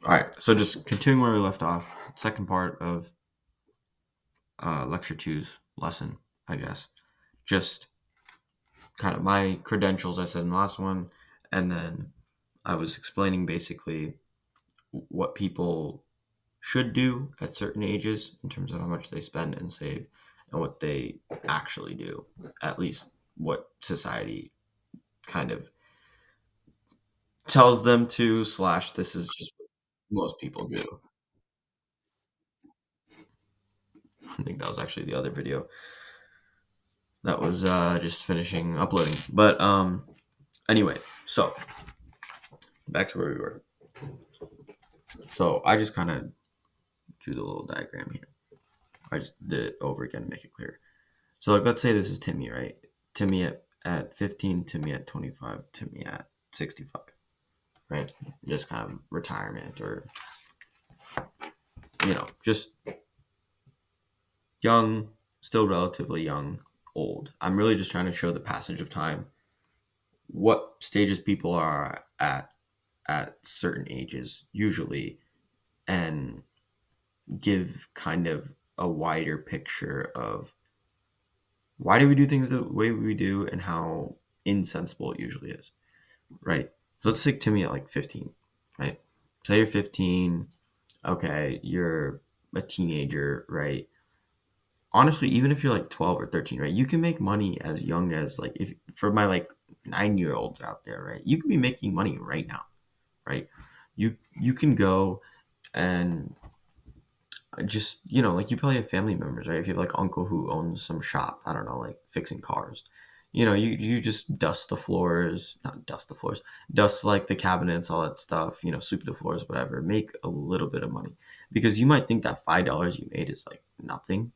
All right, so just continuing where we left off, second part of lecture two's lesson, I guess. Just kind of my credentials, I said in the last one, and then I was explaining basically what people should do at certain ages in terms of how much they spend and save, and what they actually do, at least what society kind of tells them to, slash, this is just what most people do. I think that was actually the other video that was just finishing uploading. But anyway, so back to where we were. So I just kind of drew the little diagram here. I just did it over again to make it clear. So like, let's say this is Timmy, right? Timmy at 15, Timmy at 25, Timmy at 65, right? Just kind of retirement or, just young, still relatively young, old. I'm really just trying to show the passage of time, what stages people are at certain ages usually, and give kind of a wider picture of why do we do things the way we do and how insensible it usually is, right? So let's take Timmy at like 15, right? Say you're 15, okay, you're a teenager, right? Honestly, even if you're like 12 or 13, right, you can make money as young as, like, if for my like 9-year olds out there, right, you can be making money right now, right? You can go and just, like, you probably have family members, right? If you have like uncle who owns some shop, I don't know, like fixing cars, you just dust the floors, not dust the floors, dust like the cabinets, all that stuff, sweep the floors, whatever, make a little bit of money, because you might think that $5 you made is like nothing,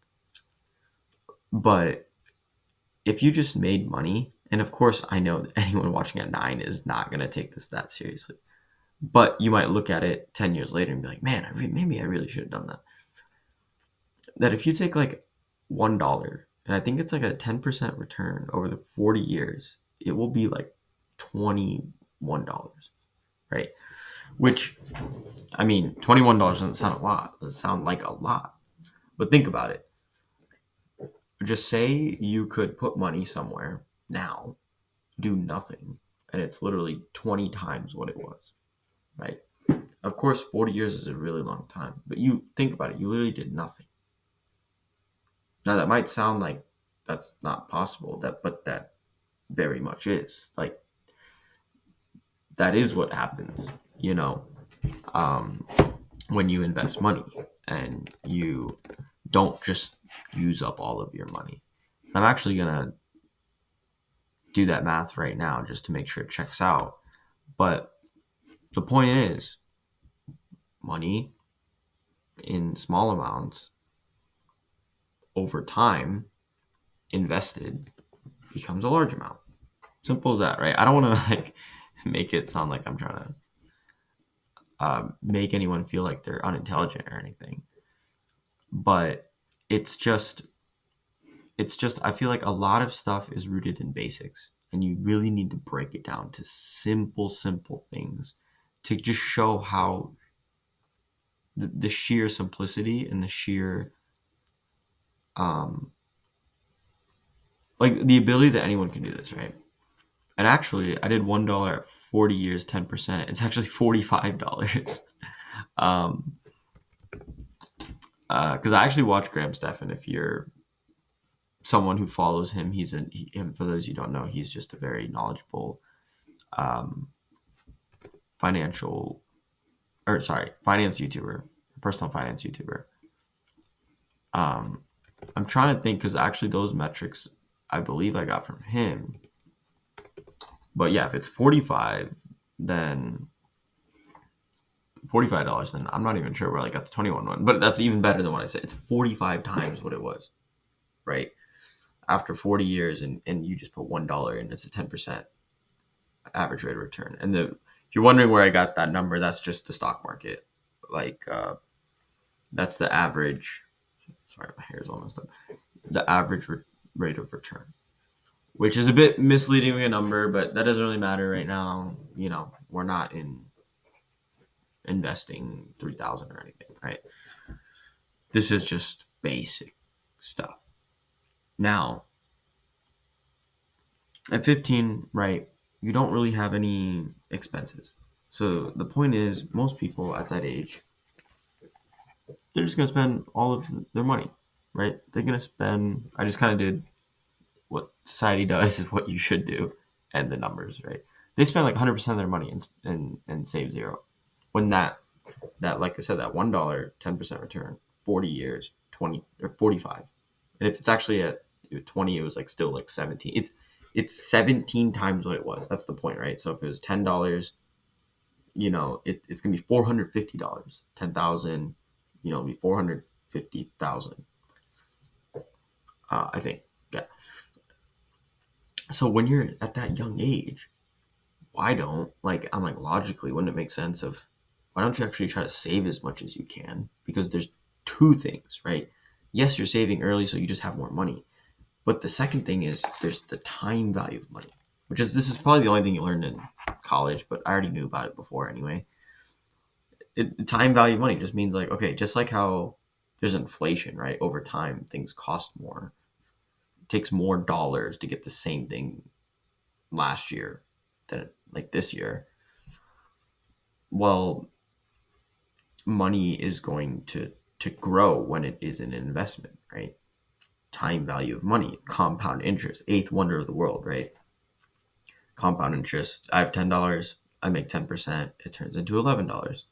but if you just made money, and of course I know that anyone watching at 9 is not going to take this that seriously, but you might look at it 10 years later and be like, man, maybe I really should have done that. That if you take like $1, and I think it's like a 10% return over the 40 years, it will be like $21, right? Which, I mean, $21 doesn't sound a lot. It doesn't sound like a lot. But think about it. Just say you could put money somewhere now, do nothing, and it's literally 20 times what it was, right? Of course, 40 years is a really long time, but you think about it, you literally did nothing. Now that might sound like that's not possible, but that very much is. Like, that is what happens, um, when you invest money and you don't just use up all of your money. I'm actually gonna do that math right now just to make sure it checks out. But the point is, money in small amounts over time invested becomes a large amount. Simple as that, right? I don't want to like make it sound like I'm trying to make anyone feel like they're unintelligent or anything, but it's just I feel like a lot of stuff is rooted in basics, and you really need to break it down to simple things to just show how the sheer simplicity and the sheer um like the ability that anyone can do this, right? And actually, I did $1 at 40 years, 10%. It's actually $45. um because I actually watch Graham Stephan. If you're someone who follows him, for those you don't know, he's just a very knowledgeable um financial, or sorry, finance YouTuber, personal finance YouTuber. um I'm trying to think, because actually those metrics I believe I got from him. But yeah, if it's 45, then $45, then I'm not even sure where I got the 21 one. But that's even better than what I said. It's 45 times what it was, right? After 40 years, and you just put $1 in, it's a 10% average rate of return. And if you're wondering where I got that number, that's just the stock market. Like, that's the average. Sorry, my hair is almost up. The average rate of return, which is a bit misleading a number, but that doesn't really matter right now. We're not in investing 3,000 or anything, right? This is just basic stuff. Now, at 15, right, you don't really have any expenses. So the point is, most people at that age, they're just going to spend all of their money, right? They're going to spend, I just kind of did what society does, is what you should do, and the numbers, right? They spend like 100% of their money and save zero. When that like I said, that $1, 10% return, 40 years, 20 or 45. And if it's actually at 20, it was like still like 17. It's 17 times what it was. That's the point, right? So if it was $10, it's gonna be $450. 10,000, it'll be 450,000. I think. Yeah. So when you're at that young age, why don't like I'm like logically wouldn't it make sense of why don't you actually try to save as much as you can? Because there's two things, right? Yes, you're saving early so you just have more money. But the second thing is there's the time value of money, which is this is probably the only thing you learned in college, but I already knew about it before anyway. Time value of money just means like, okay, just like how there's inflation, right? Over time, things cost more. It takes more dollars to get the same thing last year than like this year. Well, money is going to grow when it is an investment, right? Time value of money, compound interest, eighth wonder of the world, right? Compound interest. I have $10. I make 10%. It turns into $11.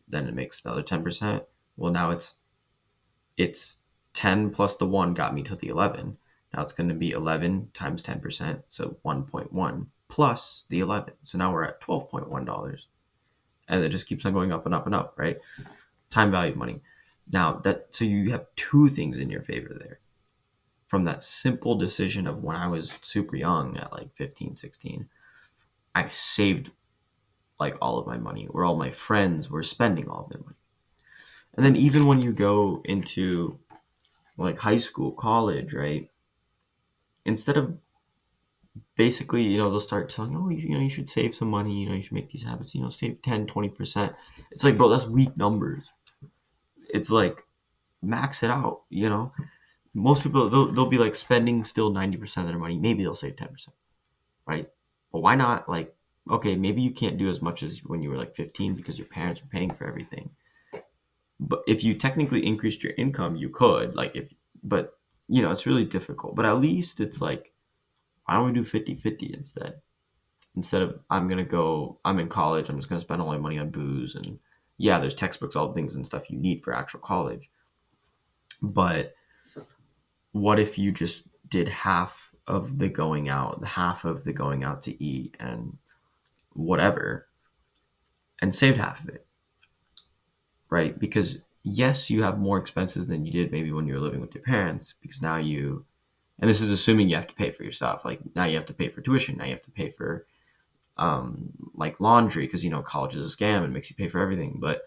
Then it makes another 10%. Well, now it's 10 plus the 1 got me to the 11. Now it's going to be 11 times 10%, so 1.1 plus the 11. So now we're at $12.1. And it just keeps on going up and up and up, right? Time value of money. Now that so you have two things in your favor there. From that simple decision of when I was super young at like 15, 16, I saved like all of my money, where all my friends were spending all of their money. And then even when you go into like high school, college, right? Instead of basically, they'll start telling, oh, you should save some money, you should make these habits, save 10, 20%. It's like, bro, that's weak numbers. It's like max it out. Most people, they'll be like spending still 90% of their money. Maybe they'll save 10%, right? But why not like, okay, maybe you can't do as much as when you were like 15 because your parents were paying for everything. But if you technically increased your income, you could but it's really difficult. But at least it's like, why don't we do 50-50 instead of I'm in college, I'm just going to spend all my money on booze. And yeah, there's textbooks, all the things and stuff you need for actual college. But what if you just did half of the going out, half of the going out to eat and whatever, and saved half of it, right? Because yes, you have more expenses than you did maybe when you were living with your parents, because now and this is assuming you have to pay for your stuff. Like now you have to pay for tuition. Now you have to pay for like laundry because college is a scam and makes you pay for everything. But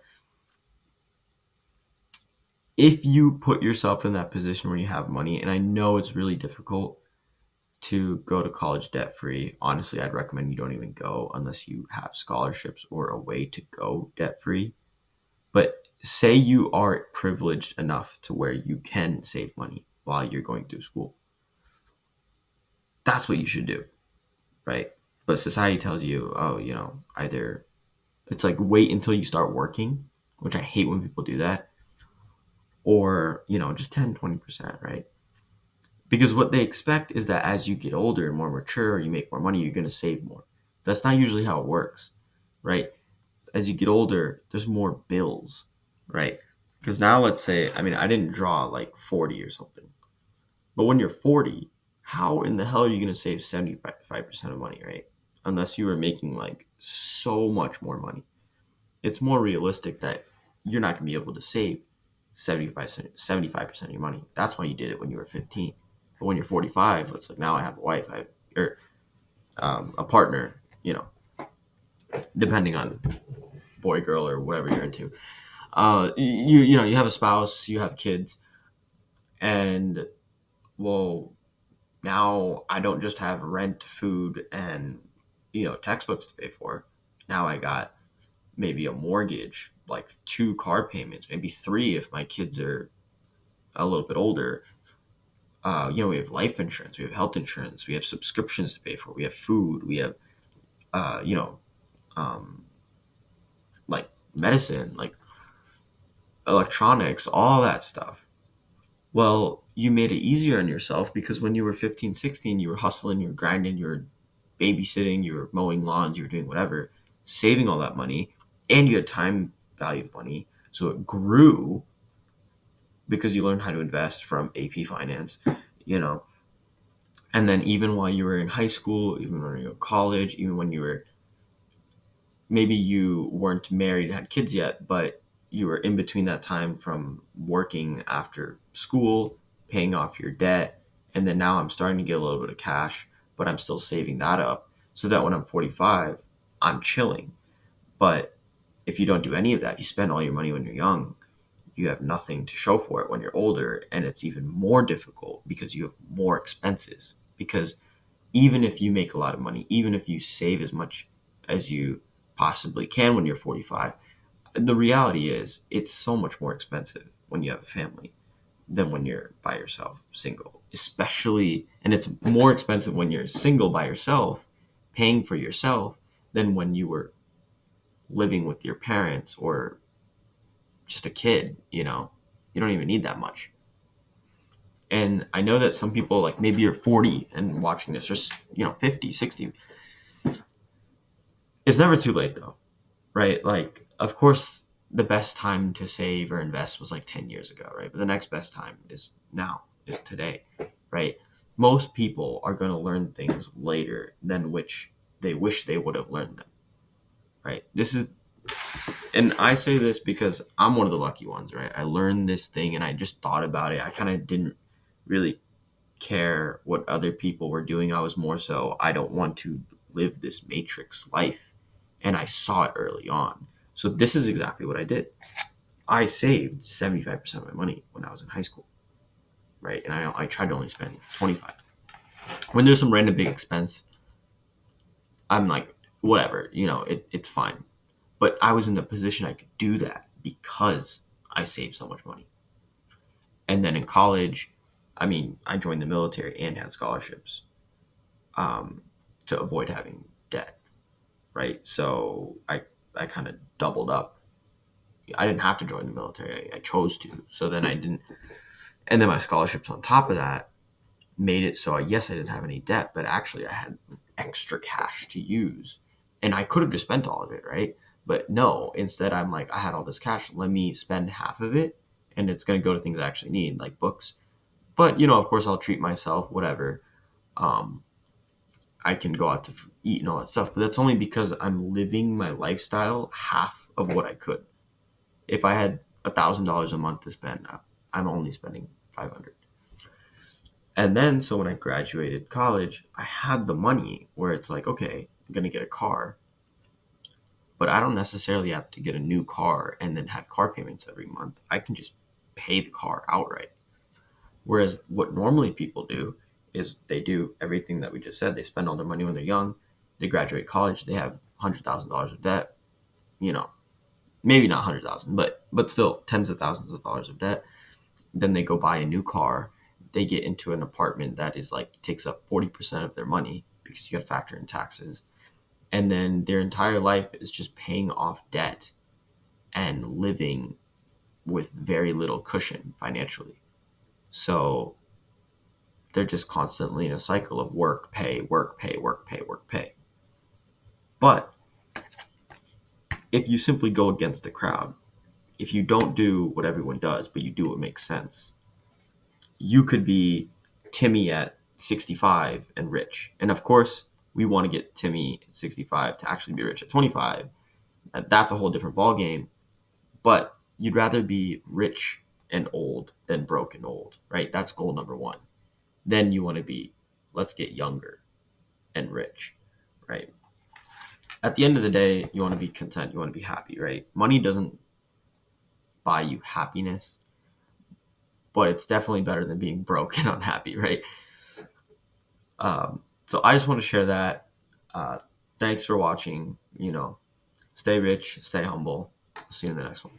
if you put yourself in that position where you have money, and I know it's really difficult to go to college debt free, honestly, I'd recommend you don't even go unless you have scholarships or a way to go debt free. But say you are privileged enough to where you can save money while you're going through school. That's what you should do, right? But society tells you, oh, either it's like wait until you start working, which I hate when people do that, or, just 10, 20%, right? Because what they expect is that as you get older and more mature, you make more money, you're going to save more. That's not usually how it works, right? As you get older, there's more bills, right? Because now let's say, I didn't draw like 40 or something, but when you're 40, how in the hell are you going to save 75% of money, right? Unless you are making like so much more money. It's more realistic that you're not going to be able to save 75% of your money. That's why you did it when you were 15. But when you're 45, it's like now I have a wife, or a partner, depending on boy, girl, or whatever you're into. You have a spouse, you have kids, and well, now I don't just have rent, food, and textbooks to pay for. Now I got maybe a mortgage, like 2 car payments, maybe 3 if my kids are a little bit older. We have life insurance, we have health insurance, we have subscriptions to pay for, we have food, we have, uh, you know, um, like medicine, like electronics, all that stuff. Well, you made it easier on yourself because when you were 15, 16, you were hustling, you were grinding, you were babysitting, you were mowing lawns, you were doing whatever, saving all that money, and you had time value of money. So it grew because you learned how to invest from AP Finance, you know. And then even while you were in high school, even when you were in college, even when you were, maybe you weren't married and had kids yet, but you were in between that time from working after school, paying off your debt, and then now I'm starting to get a little bit of cash, but I'm still saving that up so that when I'm 45, I'm chilling. But if you don't do any of that, you spend all your money when you're young, you have nothing to show for it when you're older, and it's even more difficult because you have more expenses. Because even if you make a lot of money, even if you save as much as you possibly can when you're 45, the reality is it's so much more expensive when you have a family than when you're by yourself, single. Especially, and it's more expensive when you're single by yourself, paying for yourself, than when you were living with your parents or just a kid, you know. You don't even need that much. And I know that some people, like maybe you're 40 and watching this, or 50, 60. It's never too late though, right? Like, of course, the best time to save or invest was like 10 years ago, right? But the next best time is now, is today, right? Most people are going to learn things later than which they wish they would have learned them, right? And I say this because I'm one of the lucky ones, right? I learned this thing and I just thought about it. I kind of didn't really care what other people were doing. I was more so, I don't want to live this matrix life. And I saw it early on. So this is exactly what I did. I saved 75% of my money when I was in high school, right? And I tried to only spend 25. When there's some random big expense, I'm like, whatever, it's fine. But I was in the position I could do that because I saved so much money. And then in college, I mean, I joined the military and had scholarships, to avoid having debt, right? So I kind of doubled up. I didn't have to join the military. I chose to. So then I didn't. And then my scholarships on top of that made it so, yes, I didn't have any debt, but actually I had extra cash to use. And I could have just spent all of it, right? But no, instead I'm like, I had all this cash. Let me spend half of it and it's going to go to things I actually need, like books. But, of course, I'll treat myself, whatever. Um, I can go out to eat and all that stuff, but that's only because I'm living my lifestyle half of what I could. If I had $1,000 a month to spend, I'm only spending 500. And then, so when I graduated college, I had the money where it's like, okay, I'm gonna get a car, but I don't necessarily have to get a new car and then have car payments every month. I can just pay the car outright. Whereas what normally people do is they do everything that we just said. They spend all their money when they're young. They graduate college. They have $100,000 of debt. You know, maybe not 100,000, but still tens of thousands of dollars of debt. Then they go buy a new car. They get into an apartment that is like takes up 40% of their money because you got to factor in taxes. And then their entire life is just paying off debt and living with very little cushion financially. So they're just constantly in a cycle of work, pay, work, pay, work, pay, work, pay. But if you simply go against the crowd, if you don't do what everyone does, but you do what makes sense, you could be Timmy at 65 and rich. And of course, we want to get Timmy at 65 to actually be rich at 25. That's a whole different ballgame. But you'd rather be rich and old than broke and old, right? That's goal number one. Then you want to be, let's get younger and rich, right? At the end of the day, you want to be content. You want to be happy, right? Money doesn't buy you happiness, but it's definitely better than being broke and unhappy, right? So I just want to share that. Thanks for watching. Stay rich, stay humble. See you in the next one.